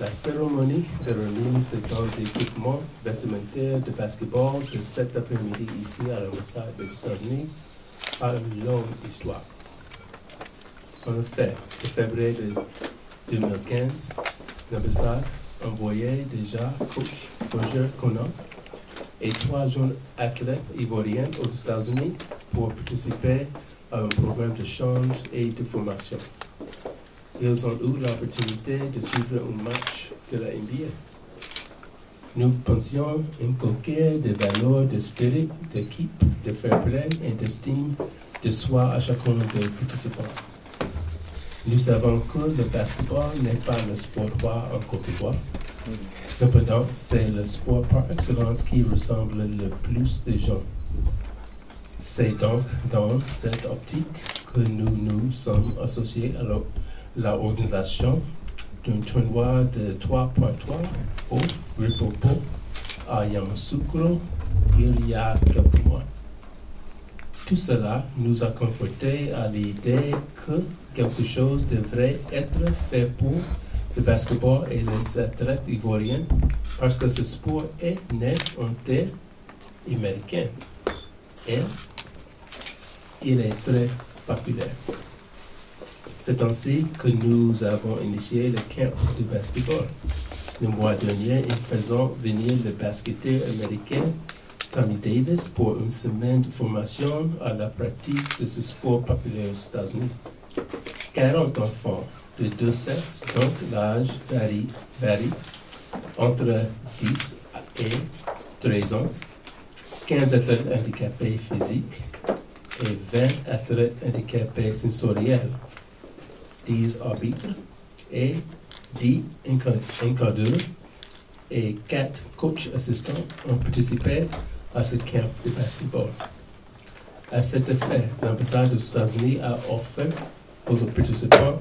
La cérémonie de remise de dons d'équipement vestimentaire de basketball de cet après-midi ici à l'ambassade des États-Unis a une longue histoire. En effet, en février 2015, l'ambassade envoyait déjà coach Roger Conan et 3 jeunes athlètes ivoiriens aux États-Unis pour participer à un programme de change et de formation. Ils ont eu l'opportunité de suivre un match de la NBA. Nous pensions inculquer des valeurs de spirit, d'équipe, de fair play et d'estime de soi à chacun des participants. Nous savons que le basketball n'est pas le sport roi en Côte d'Ivoire. Cependant, c'est le sport par excellence qui ressemble le plus de gens. C'est donc dans cette optique que nous nous sommes associés à l'organisation d'un tournoi de 3x3 au Ripopo à Yamoussoukro il y a quelques mois. Tout cela nous a confortés à l'idée que quelque chose devrait être fait pour le basketball et les athlètes ivoiriens parce que ce sport est né en terre américaine et il est très populaire. C'est ainsi que nous avons initié le camp de basketball. Le mois dernier, en faisant venir le basketteur américain Tommy Davis pour une semaine de formation à la pratique de ce sport populaire aux États-Unis. 40 enfants de deux sexes, donc l'âge varie entre 10 et 13 ans, 15 athlètes handicapés physiques et 20 athlètes handicapés sensoriels, 10 arbitres et 10 encadreurs et 4 coachs assistants ont participé à ce camp de basketball. À cet effet, l'ambassade des États-Unis a offert aux participants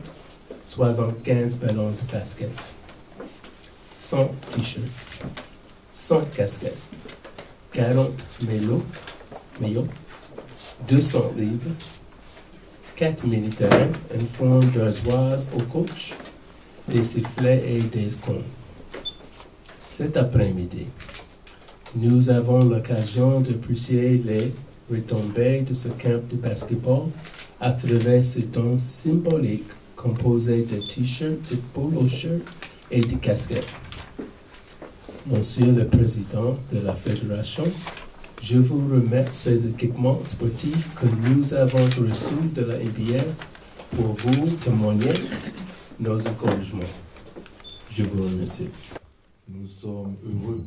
75 ballons de basket, 100 t-shirts, 100 casquettes, 40 maillots, 200 livres, 4 mini-terrains en forme d'ardoise au coach, des sifflets et des cônes. Cet après-midi, nous avons l'occasion d'apprécier les retombées de ce camp de basketball à travers ce don symbolique composé de t-shirts, de polo-shirts et de casquettes. Monsieur le Président de la Fédération, je vous remets ces équipements sportifs que nous avons reçus de la NBA pour vous témoigner nos encouragements. Je vous remercie. Nous sommes heureux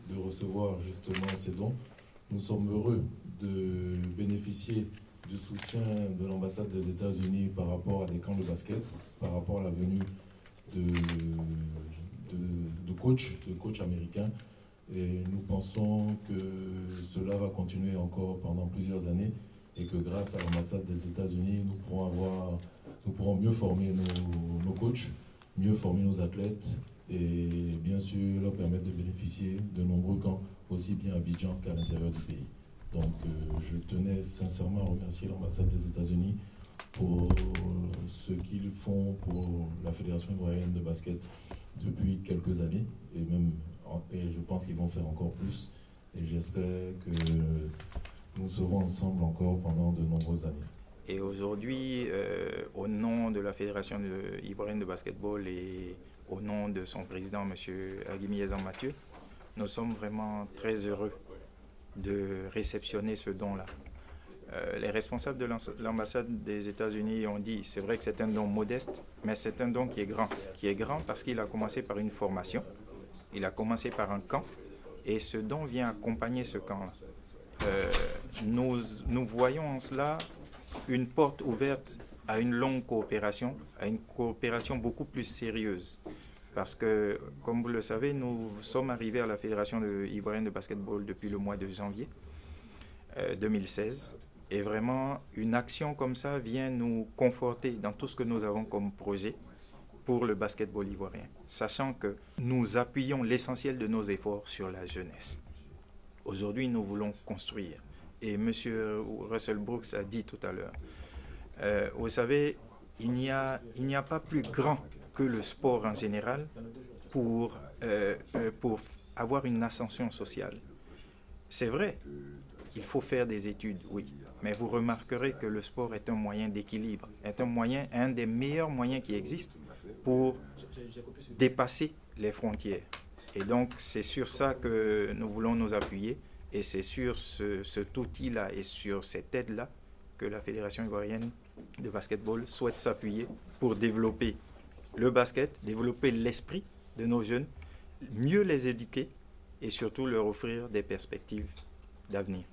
de recevoir justement ces dons. Nous sommes heureux de bénéficier du soutien de l'ambassade des États-Unis par rapport à des camps de basket, par rapport à la venue de coachs américains. Et nous pensons que cela va continuer encore pendant plusieurs années et que grâce à l'ambassade des États-Unis, nous pourrons mieux former nos coachs, mieux former nos athlètes et bien sûr leur permettre de bénéficier de nombreux camps, aussi bien à Abidjan qu'à l'intérieur du pays. Donc je tenais sincèrement à remercier l'ambassade des États-Unis pour ce qu'ils font pour la Fédération ivoirienne de basket depuis quelques années et je pense qu'ils vont faire encore plus et j'espère que nous serons ensemble encore pendant de nombreuses années. Et aujourd'hui, au nom de la Fédération ivoirienne de basketball et au nom de son président, M. Agimi Ezan Mathieu, nous sommes vraiment très heureux de réceptionner ce don-là. Les responsables de l'ambassade des États-Unis ont dit, c'est vrai que c'est un don modeste, mais c'est un don qui est grand. Qui est grand parce qu'il a commencé par une formation, il a commencé par un camp, et ce don vient accompagner ce camp-là. Nous voyons en cela une porte ouverte à une longue coopération, à une coopération beaucoup plus sérieuse. Parce que, comme vous le savez, nous sommes arrivés à la Fédération ivoirienne de basketball depuis le mois de janvier 2016. Et vraiment, une action comme ça vient nous conforter dans tout ce que nous avons comme projet pour le basketball ivoirien, sachant que nous appuyons l'essentiel de nos efforts sur la jeunesse. Aujourd'hui, nous voulons construire. Et M. Russell Brooks a dit tout à l'heure, vous savez, il n'y a pas plus grand que le sport en général pour avoir une ascension sociale. C'est vrai, il faut faire des études, oui, mais vous remarquerez que le sport est un moyen d'équilibre, est un des meilleurs moyens qui existent pour dépasser les frontières. Et donc, c'est sur ça que nous voulons nous appuyer, et c'est sur cet outil-là et sur cette aide-là que la Fédération ivoirienne de basketball souhaite s'appuyer pour développer le basket, développer l'esprit de nos jeunes, mieux les éduquer et surtout leur offrir des perspectives d'avenir.